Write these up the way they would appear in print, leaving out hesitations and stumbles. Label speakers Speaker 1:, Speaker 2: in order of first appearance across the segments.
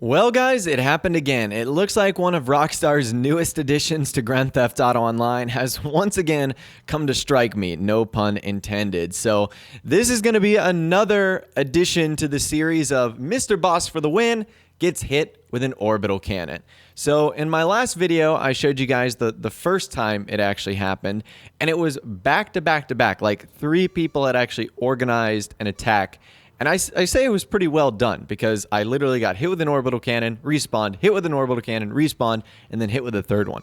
Speaker 1: Well, guys, it happened again. It looks like one of Rockstar's newest additions to Grand Theft Auto Online has once again come to strike me, no pun intended. So this is going to be another addition to the series of Mr. Boss for the win gets hit with an orbital cannon. So in my last video, I showed you guys the first time it actually happened, and it was back to back to back, like 3 people had actually organized an attack. And I say it was pretty well done because I literally got hit with an orbital cannon, respawned, hit with an orbital cannon, respawned, and then hit with a third one.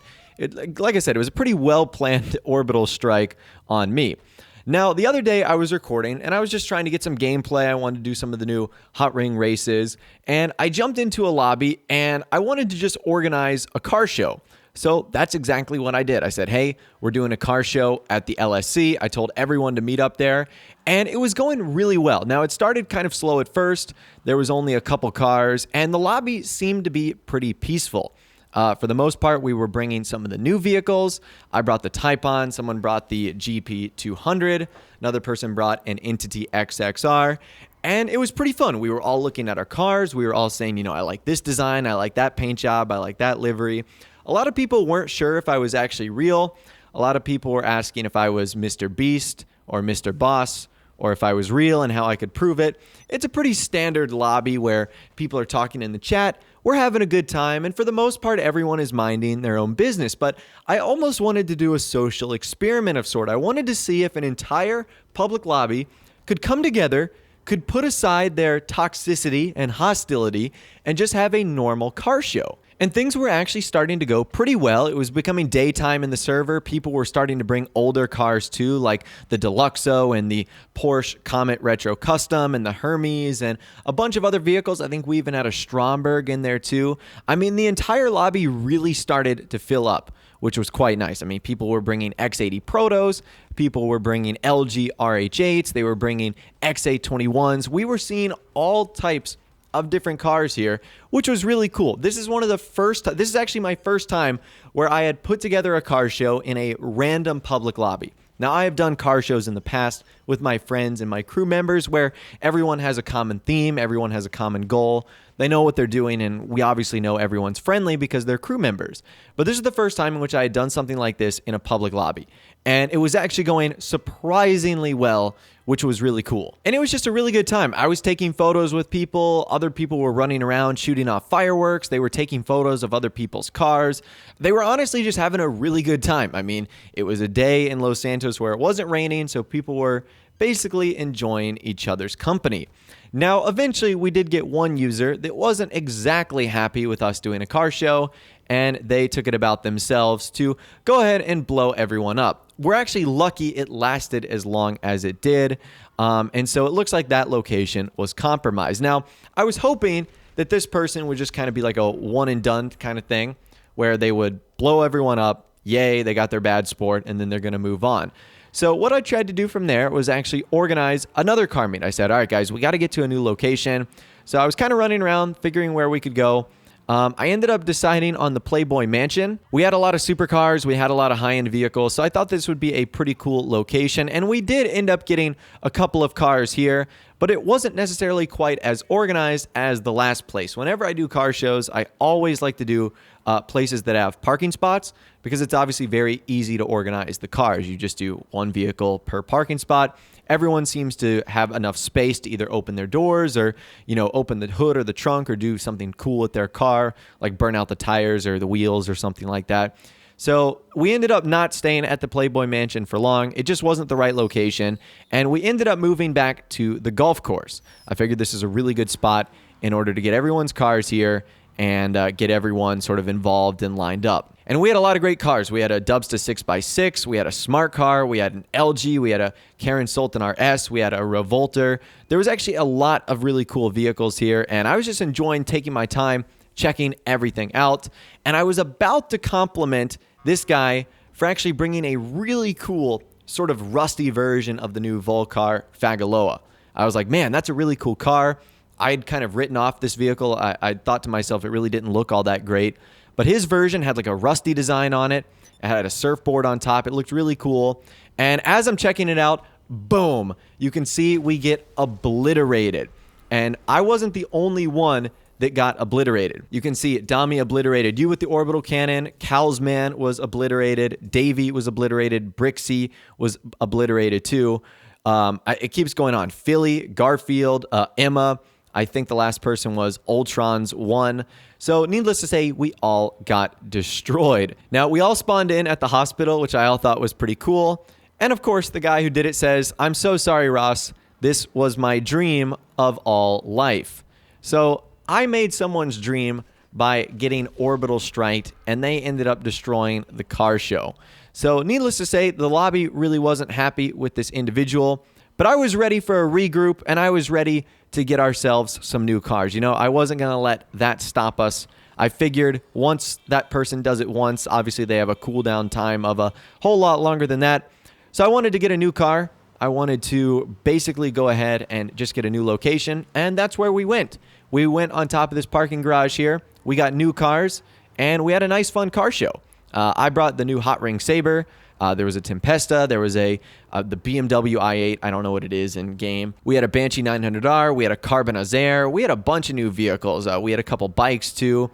Speaker 1: Like I said, it was a pretty well-planned orbital strike on me. Now, the other day I was recording, and I was just trying to get some gameplay. I wanted to do some of the new Hot Ring races, and I jumped into a lobby, and I wanted to just organize a car show. So that's exactly what I did. I said, hey, we're doing a car show at the LSC. I told everyone to meet up there, and it was going really well. Now, it started kind of slow at first. There was only a couple cars, and the lobby seemed to be pretty peaceful. For the most part, we were bringing some of the new vehicles. I brought the Typon. Someone brought the GP200. Another person brought an Entity XXR. And it was pretty fun. We were all looking at our cars. We were all saying, you know, I like this design. I like that paint job. I like that livery. A lot of people weren't sure if I was actually real. A lot of people were asking if I was Mr. Beast or Mr. Boss, or if I was real and how I could prove it. It's a pretty standard lobby where people are talking in the chat. We're having a good time, and for the most part, everyone is minding their own business. But I almost wanted to do a social experiment of sort. I wanted to see if an entire public lobby could come together, could put aside their toxicity and hostility, and just have a normal car show. And things were actually starting to go pretty well. It was becoming daytime in the server. People were starting to bring older cars too, like the Deluxo and the Porsche Comet Retro Custom and the Hermes and a bunch of other vehicles. I think we even had a Stromberg in there too. I mean, the entire lobby really started to fill up, which was quite nice. I mean, people were bringing X80 Protos. People were bringing LG RH8s. They were bringing XA21s. We were seeing all types of different cars here, which was really cool. This is this is actually my first time where I had put together a car show in a random public lobby. Now, I have done car shows in the past with my friends and my crew members where everyone has a common theme, everyone has a common goal, they know what they're doing, and we obviously know everyone's friendly because they're crew members. But this is the first time in which I had done something like this in a public lobby, and it was actually going surprisingly well, which was really cool. And it was just a really good time. I was taking photos with people. Other people were running around shooting off fireworks. They were taking photos of other people's cars. They were honestly just having a really good time. I mean, it was a day in Los Santos where it wasn't raining, so people were basically enjoying each other's company. Now, eventually, we did get one user that wasn't exactly happy with us doing a car show, and they took it about themselves to go ahead and blow everyone up. We're actually lucky it lasted as long as it did, and so it looks like that location was compromised. Now, I was hoping that this person would just kind of be like a one-and-done kind of thing, where they would blow everyone up, yay, they got their bad sport, and then they're going to move on. So what I tried to do from there was actually organize another car meet. I said, all right, guys, we got to get to a new location. So I was kind of running around, figuring where we could go. I ended up deciding on the Playboy Mansion. We had a lot of supercars. We had a lot of high-end vehicles. So I thought this would be a pretty cool location. And we did end up getting a couple of cars here, but it wasn't necessarily quite as organized as the last place. Whenever I do car shows, I always like to do places that have parking spots because it's obviously very easy to organize the cars. You just do one vehicle per parking spot. Everyone seems to have enough space to either open their doors or, you know, open the hood or the trunk or do something cool with their car, like burn out the tires or the wheels or something like that. So we ended up not staying at the Playboy Mansion for long. It just wasn't the right location. And we ended up moving back to the golf course. I figured this is a really good spot in order to get everyone's cars here and get everyone sort of involved and lined up. And we had a lot of great cars. We had a Dubsta 6x6, we had a smart car, we had an LG, we had a Karen Sultan RS, we had a Revolter. There was actually a lot of really cool vehicles here, and I was just enjoying taking my time, checking everything out. And I was about to compliment this guy for actually bringing a really cool sort of rusty version of the new Volcar Fagaloa. I was like, man, that's a really cool car. I had kind of written off this vehicle. I thought to myself, it really didn't look all that great. But his version had like a rusty design on it. It had a surfboard on top. It looked really cool. And as I'm checking it out, boom, you can see we get obliterated. And I wasn't the only one that got obliterated. You can see Dami obliterated you with the orbital cannon. Calsman was obliterated. Davey was obliterated. Brixie was obliterated too. It keeps going on. Philly, Garfield, Emma. I think the last person was Ultron's 1. So needless to say, we all got destroyed. Now, we all spawned in at the hospital, which I all thought was pretty cool. And of course, the guy who did it says, "I'm so sorry, Ross. This was my dream of all life." So I made someone's dream by getting orbital striked, and they ended up destroying the car show. So needless to say, the lobby really wasn't happy with this individual, but I was ready for a regroup, and I was ready to get ourselves some new cars. You know, I wasn't going to let that stop us. I figured once that person does it once, obviously they have a cooldown time of a whole lot longer than that. So I wanted to get a new car. I wanted to basically go ahead and just get a new location, and that's where we went. We went on top of this parking garage here. We got new cars, and we had a nice, fun car show. I brought the new Hot Ring Saber. There was a Tempesta. There was the BMW i8. I don't know what it is in game. We had a Banshee 900R. We had a Carbonazare. We had a bunch of new vehicles. We had a couple bikes too.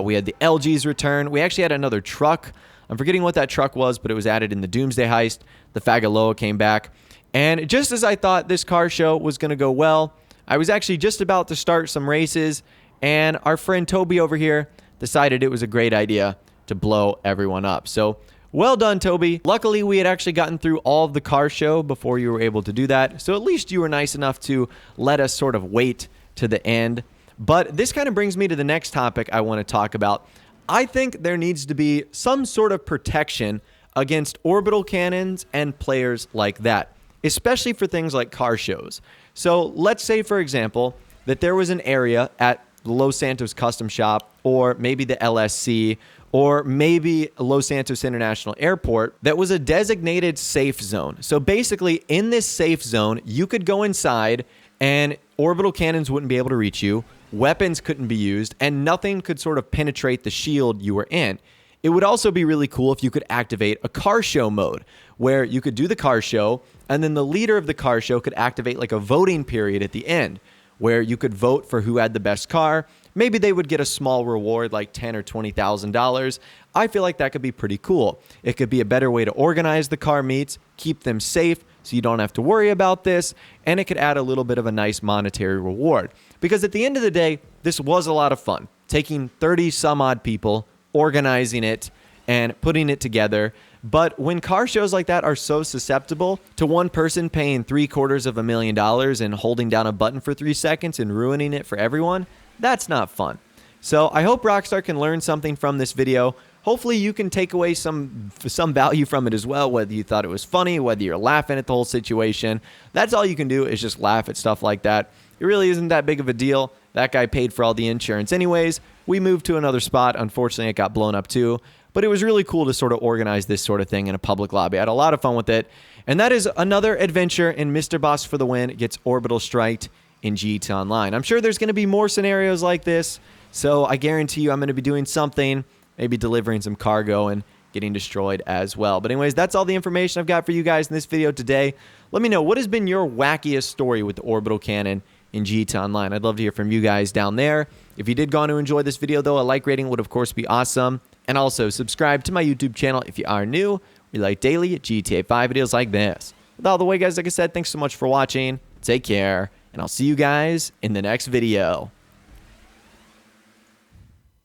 Speaker 1: We had the LG's return. We actually had another truck. I'm forgetting what that truck was, but it was added in the Doomsday Heist. The Fagaloa came back. And just as I thought this car show was going to go well, I was actually just about to start some races, and our friend Toby over here decided it was a great idea to blow everyone up. So well done, Toby. Luckily, we had actually gotten through all of the car show before you were able to do that. So at least you were nice enough to let us sort of wait to the end. But this kind of brings me to the next topic I want to talk about. I think there needs to be some sort of protection against orbital cannons and players like that, especially for things like car shows. So let's say, for example, that there was an area at the Los Santos Custom Shop, or maybe the LSC, or maybe Los Santos International Airport, that was a designated safe zone. So basically, in this safe zone, you could go inside and orbital cannons wouldn't be able to reach you, weapons couldn't be used, and nothing could sort of penetrate the shield you were in. It would also be really cool if you could activate a car show mode, where you could do the car show, and then the leader of the car show could activate like a voting period at the end, where you could vote for who had the best car. Maybe they would get a small reward like $10,000 or $20,000. I feel like that could be pretty cool. It could be a better way to organize the car meets, keep them safe so you don't have to worry about this, and it could add a little bit of a nice monetary reward. Because at the end of the day, this was a lot of fun. Taking 30 some odd people, organizing it, and putting it together. But when car shows like that are so susceptible to one person paying $750,000 and holding down a button for 3 seconds and ruining it for everyone, that's not fun. So I hope Rockstar can learn something from this video. Hopefully you can take away some value from it as well, whether you thought it was funny, whether you're laughing at the whole situation. That's all you can do, is just laugh at stuff like that. It really isn't that big of a deal. That guy paid for all the insurance anyways. We moved to another spot. Unfortunately, it got blown up too. But it was really cool to sort of organize this sort of thing in a public lobby. I had a lot of fun with it. And that is another adventure in Mr. Boss for the Win gets orbital striked in GT Online. I'm sure there's going to be more scenarios like this. So I guarantee you I'm going to be doing something, maybe delivering some cargo and getting destroyed as well. But anyways, that's all the information I've got for you guys in this video today. Let me know, what has been your wackiest story with the orbital cannon in GT Online? I'd love to hear from you guys down there. If you did go on to enjoy this video, though, a like rating would, of course, be awesome. And also, subscribe to my YouTube channel if you are new. We like daily GTA 5 videos like this. With all the way, guys, like I said, thanks so much for watching. Take care, and I'll see you guys in the next video.